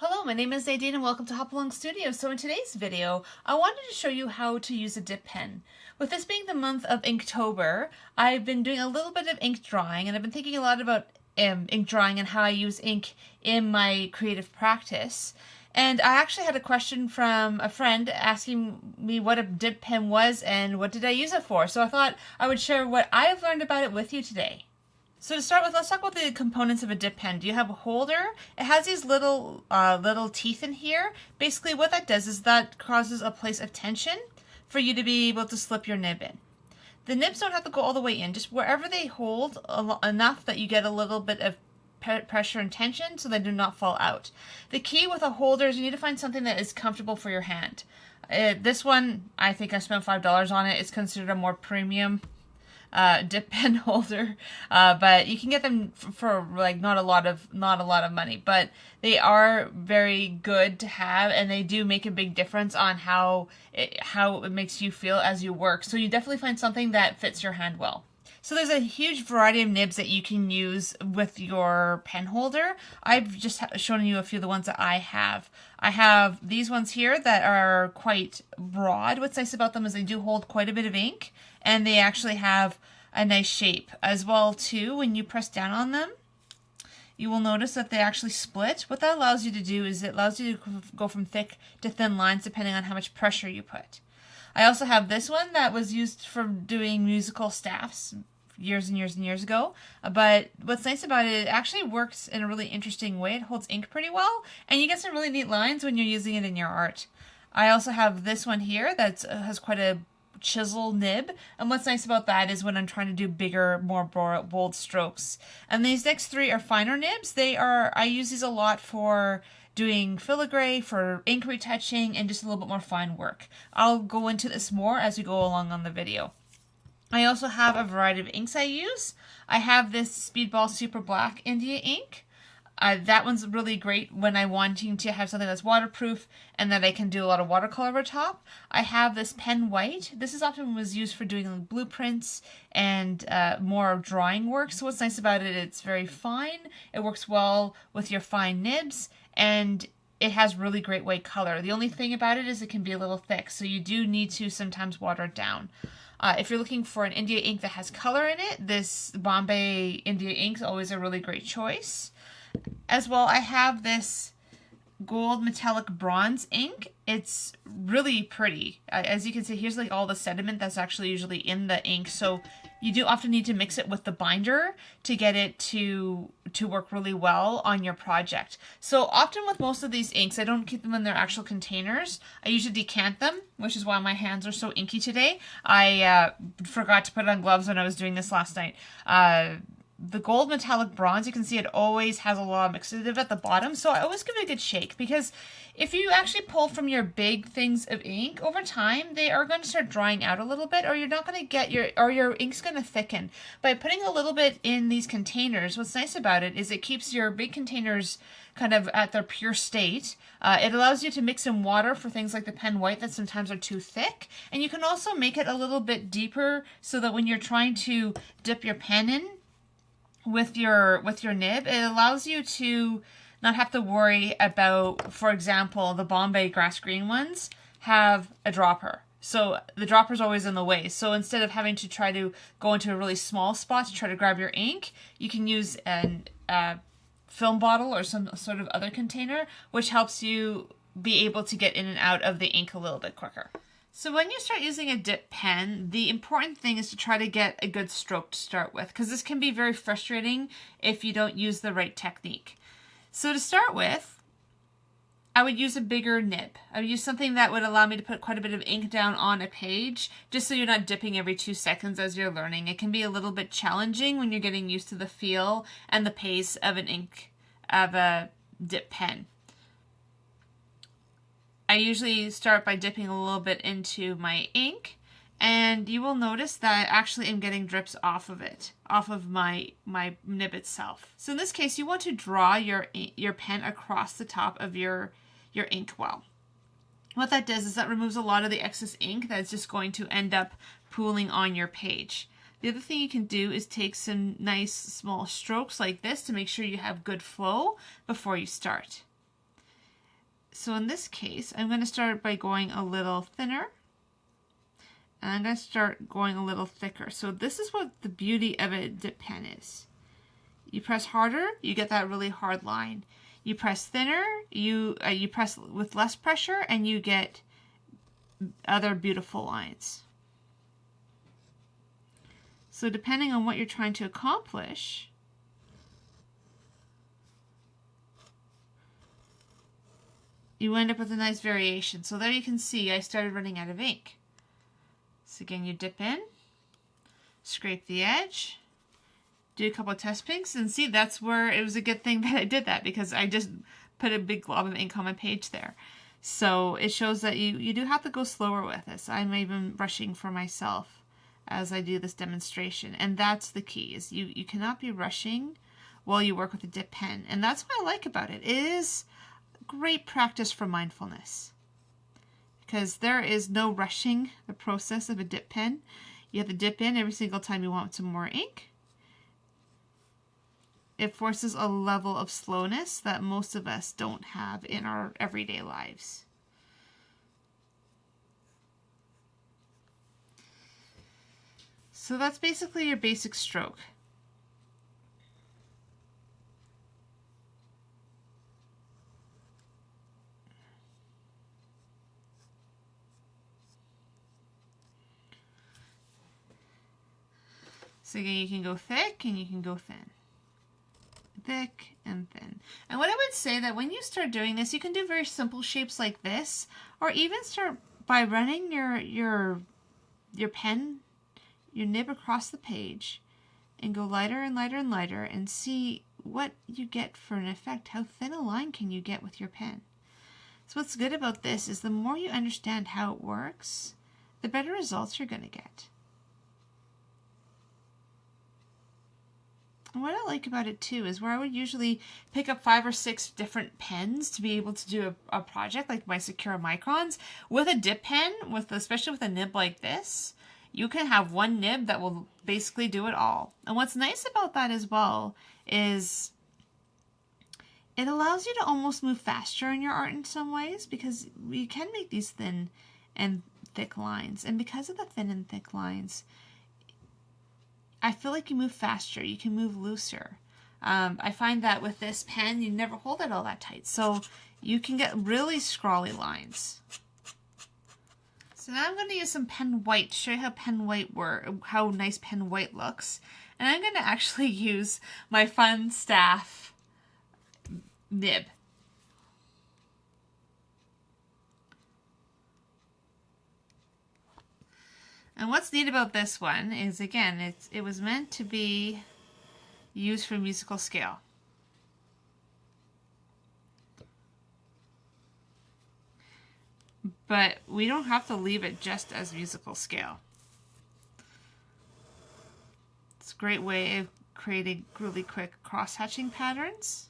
Hello, my name is Nadine and welcome to Hop Along Studio. So in today's video, I wanted to show you how to use a dip pen. With this being the month of Inktober, I've been doing a little bit of ink drawing and I've been thinking a lot about ink drawing and how I use ink in my creative practice. And I actually had a question from a friend asking me what a dip pen was and what did I use it for. So I thought I would share what I've learned about it with you today. So to start with, let's talk about the components of a dip pen. Do you have a holder? It has these little teeth in here. Basically what that does is that causes a place of tension for you to be able to slip your nib in. The nibs don't have to go all the way in, just wherever they hold enough that you get a little bit of pressure and tension so they do not fall out. The key with a holder is you need to find something that is comfortable for your hand. This one, I think I spent $5 on it. It's considered a more premium dip pen holder, but you can get them for like not a lot of money, but they are very good to have and they do make a big difference on how it makes you feel as you work. So you definitely find something that fits your hand well. So there's a huge variety of nibs that you can use with your pen holder. I've just shown you a few of the ones that I have. I have these ones here that are quite broad. What's nice about them is they do hold quite a bit of ink and they actually have a nice shape as well too. When you press down on them, you will notice that they actually split. What that allows you to do is it allows you to go from thick to thin lines depending on how much pressure you put. I also have this one that was used for doing musical staffs years and years and years ago, but what's nice about it actually works in a really interesting way. It holds ink pretty well and you get some really neat lines when you're using it in your art. I also have this one here that has quite a chisel nib, and what's nice about that is when I'm trying to do bigger, more bold strokes. And these next three are finer nibs. I use these a lot for doing filigree, for ink retouching, and just a little bit more fine work. I'll go into this more as we go along on the video. I also have a variety of inks I use. I have this Speedball Super Black India ink. That one's really great when I'm wanting to have something that's waterproof and that I can do a lot of watercolor over top. I have this Pen White. This is often was used for doing blueprints and more drawing work. So what's nice about it, it's very fine. It works well with your fine nibs and it has really great white color. The only thing about it is it can be a little thick, so you do need to sometimes water it down. If you're looking for an India ink that has color in it, this Bombay India ink is always a really great choice. As well, I have this gold metallic bronze ink. It's really pretty. As you can see, here's like all the sediment that's actually usually in the ink. So you do often need to mix it with the binder to get it to work really well on your project. So often with most of these inks, I don't keep them in their actual containers. I usually decant them, which is why my hands are so inky today. I forgot to put on gloves when I was doing this last night. The gold metallic bronze, you can see it always has a lot of mixative at the bottom, so I always give it a good shake, because if you actually pull from your big things of ink, over time they are going to start drying out a little bit, or you're not going to get your ink's going to thicken. By putting a little bit in these containers, what's nice about it is it keeps your big containers kind of at their pure state. It allows you to mix in water for things like the Pen White that sometimes are too thick, and you can also make it a little bit deeper so that when you're trying to dip your pen in with your nib, it allows you to not have to worry about, for example, the Bombay grass green ones have a dropper. So the dropper's always in the way. So instead of having to try to go into a really small spot to try to grab your ink, you can use a film bottle or some sort of other container, which helps you be able to get in and out of the ink a little bit quicker. So when you start using a dip pen, the important thing is to try to get a good stroke to start with, because this can be very frustrating if you don't use the right technique. So to start with, I would use a bigger nib. I would use something that would allow me to put quite a bit of ink down on a page, just so you're not dipping every 2 seconds as you're learning. It can be a little bit challenging when you're getting used to the feel and the pace of a dip pen. I usually start by dipping a little bit into my ink, and you will notice that I actually am getting drips off of it, off of my nib itself. So in this case, you want to draw your pen across the top of your ink well. What that does is that removes a lot of the excess ink that's just going to end up pooling on your page. The other thing you can do is take some nice small strokes like this to make sure you have good flow before you start. So in this case, I'm going to start by going a little thinner. And I'm going to start going a little thicker. So this is what the beauty of a dip pen is. You press harder, you get that really hard line. You press thinner, you press with less pressure, and you get other beautiful lines. So depending on what you're trying to accomplish, you end up with a nice variation. So there you can see I started running out of ink. So again, you dip in, scrape the edge, do a couple of test pinks, and see, that's where it was a good thing that I did that, because I just put a big glob of ink on my page there. So it shows that you do have to go slower with this. I'm even rushing for myself as I do this demonstration, and that's the key, is you cannot be rushing while you work with a dip pen. And that's what I like about it. It is great practice for mindfulness, because there is no rushing the process of a dip pen. You have to dip in every single time you want some more ink. It forces a level of slowness that most of us don't have in our everyday lives. So that's basically your basic stroke. So again, you can go thick and you can go thin. Thick and thin. And what I would say, that when you start doing this, you can do very simple shapes like this, or even start by running your pen, your nib across the page, and go lighter and lighter and lighter, and see what you get for an effect. How thin a line can you get with your pen? So what's good about this is the more you understand how it works, the better results you're going to get. And what I like about it too is where I would usually pick up 5 or 6 different pens to be able to do a project like my Secura Microns. With a dip pen, especially with a nib like this, you can have one nib that will basically do it all. And what's nice about that as well is it allows you to almost move faster in your art in some ways, because you can make these thin and thick lines. And because of the thin and thick lines, I feel like you move faster, you can move looser. I find that with this pen, you never hold it all that tight, so you can get really scrawly lines. So now I'm going to use some pen white to show you how nice pen white looks. And I'm going to actually use my Fun Staff nib. And what's neat about this one is, again, it was meant to be used for musical scale. But we don't have to leave it just as musical scale. It's a great way of creating really quick cross-hatching patterns.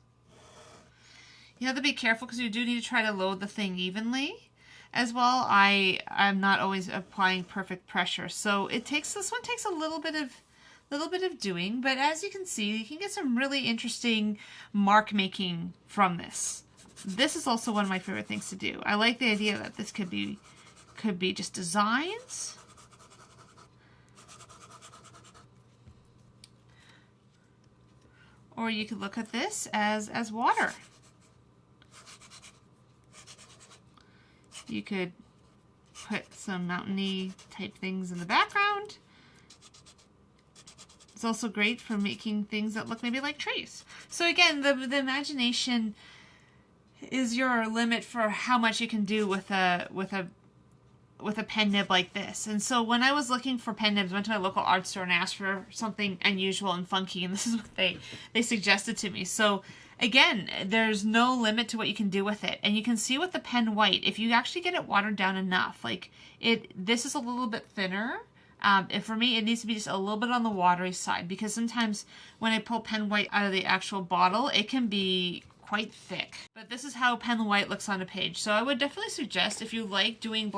You have to be careful because you do need to try to load the thing evenly. As well, I'm not always applying perfect pressure, so this one takes a little bit of doing, but as you can see, you can get some really interesting mark making from this. This is also one of my favorite things to do. I like the idea that this could be just designs, or you could look at this as water. You could put some mountainy type things in the background. It's also great for making things that look maybe like trees. So again, the imagination is your limit for how much you can do with a pen nib like this. And so when I was looking for pen nibs, I went to my local art store and asked for something unusual and funky, and this is what they suggested to me. So again, there's no limit to what you can do with it. And you can see with the pen white, if you actually get it watered down enough, like this is a little bit thinner. For me, it needs to be just a little bit on the watery side, because sometimes when I pull pen white out of the actual bottle, it can be quite thick. But this is how pen white looks on a page. So I would definitely suggest, if you like doing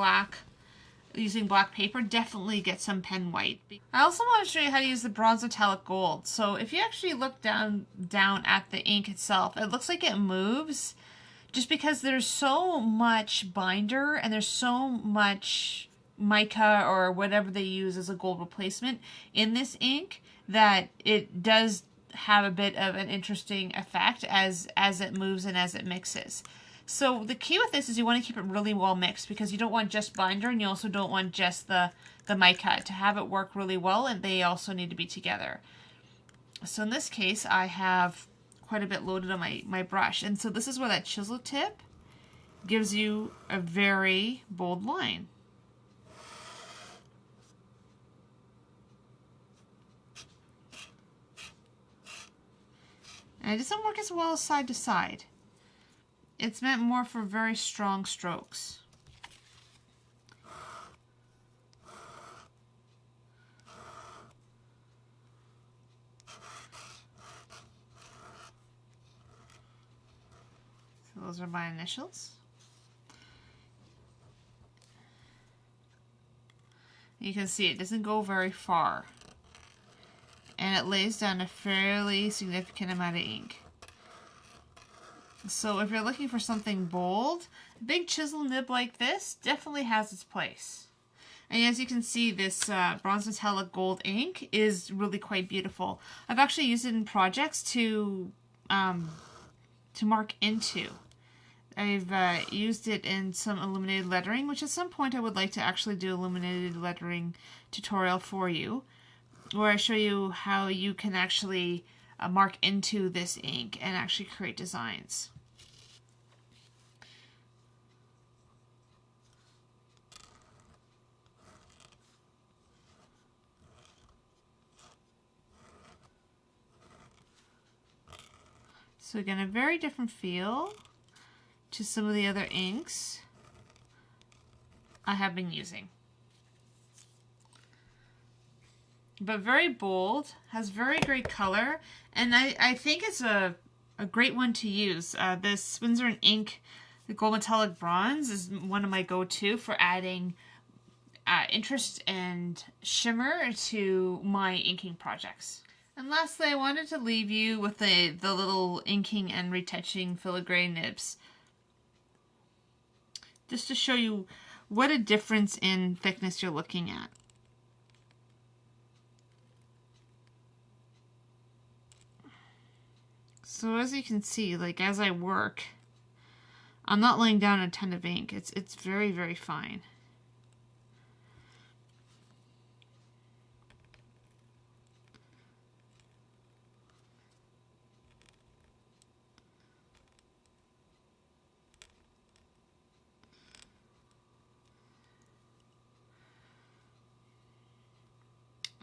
using black paper, definitely get some pen white. I also want to show you how to use the bronze metallic gold. So if you actually look down at the ink itself, it looks like it moves just because there's so much binder and there's so much mica or whatever they use as a gold replacement in this ink that it does have a bit of an interesting effect as it moves and as it mixes. So the key with this is you want to keep it really well mixed, because you don't want just binder and you also don't want just the mica. To have it work really well, and they also need to be together. So in this case, I have quite a bit loaded on my brush. And so this is where that chisel tip gives you a very bold line. And it doesn't work as well as side to side. It's meant more for very strong strokes. So those are my initials. You can see it doesn't go very far. And it lays down a fairly significant amount of ink. So if you're looking for something bold, a big chisel nib like this definitely has its place. And as you can see, this bronze metallic gold ink is really quite beautiful. I've actually used it in projects to mark into. I've used it in some illuminated lettering, which at some point I would like to actually do illuminated lettering tutorial for you, where I show you how you can actually mark into this ink and actually create designs. So again, a very different feel to some of the other inks I have been using. But very bold, has very great color, and I think it's a great one to use. This Winsor & Ink, the gold metallic bronze, is one of my go-to for adding interest and shimmer to my inking projects. And lastly, I wanted to leave you with the little inking and retouching filigree nibs, just to show you what a difference in thickness you're looking at. So as you can see, like as I work, I'm not laying down a ton of ink. It's very, very fine.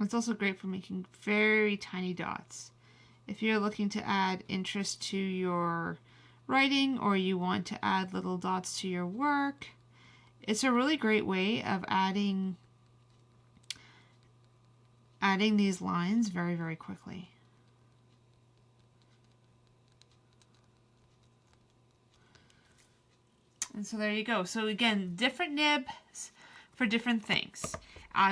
It's also great for making very tiny dots. If you're looking to add interest to your writing, or you want to add little dots to your work, it's a really great way of adding these lines very, very quickly. And so there you go. So again, different nibs for different things.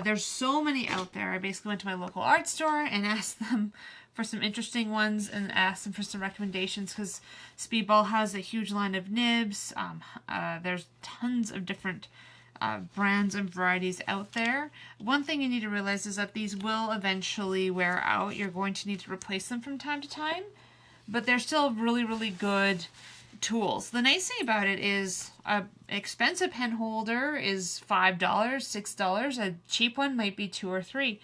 There's so many out there. I basically went to my local art store and asked them for some interesting ones and asked them for some recommendations, because Speedball has a huge line of nibs. There's tons of different brands and varieties out there. One thing you need to realize is that these will eventually wear out. You're going to need to replace them from time to time, but they're still really, really good tools. The nice thing about it is an expensive pen holder is $5, $6. A cheap one might be $2 or $3.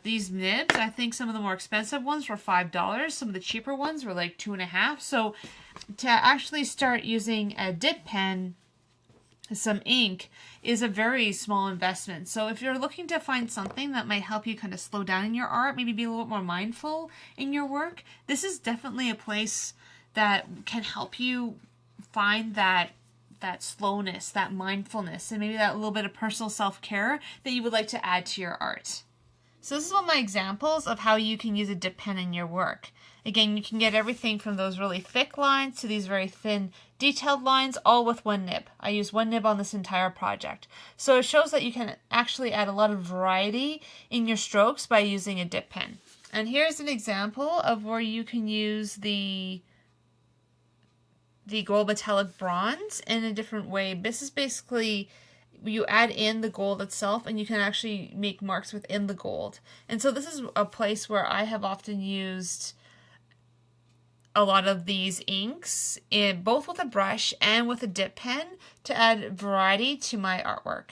These nibs, I think some of the more expensive ones were $5. Some of the cheaper ones were like $2.50. So to actually start using a dip pen, some ink, is a very small investment. So if you're looking to find something that might help you kind of slow down in your art, maybe be a little bit more mindful in your work, this is definitely a place that can help you find that slowness, that mindfulness, and maybe that little bit of personal self-care that you would like to add to your art. So this is one of my examples of how you can use a dip pen in your work. Again, you can get everything from those really thick lines to these very thin detailed lines, all with one nib. I use one nib on this entire project. So it shows that you can actually add a lot of variety in your strokes by using a dip pen. And here's an example of where you can use the the gold metallic bronze in a different way. This is basically, you add in the gold itself and you can actually make marks within the gold. And so this is a place where I have often used a lot of these inks, both with a brush and with a dip pen, to add variety to my artwork.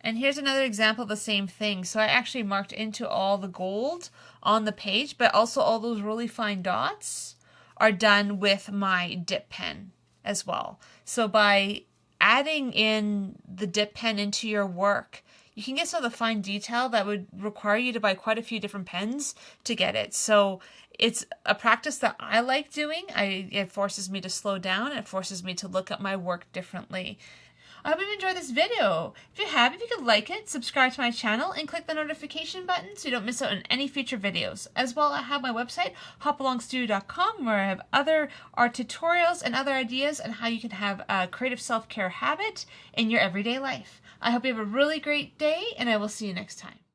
And here's another example of the same thing. So I actually marked into all the gold on the page, but also all those really fine dots are done with my dip pen as well. So by adding in the dip pen into your work, you can get some of the fine detail that would require you to buy quite a few different pens to get it. So it's a practice that I like doing. It forces me to slow down. It forces me to look at my work differently. I hope you've enjoyed this video. If you have, if you could like it, subscribe to my channel, and click the notification button so you don't miss out on any future videos. As well, I have my website, hopalongstudio.com, where I have other art tutorials and other ideas on how you can have a creative self-care habit in your everyday life. I hope you have a really great day, and I will see you next time.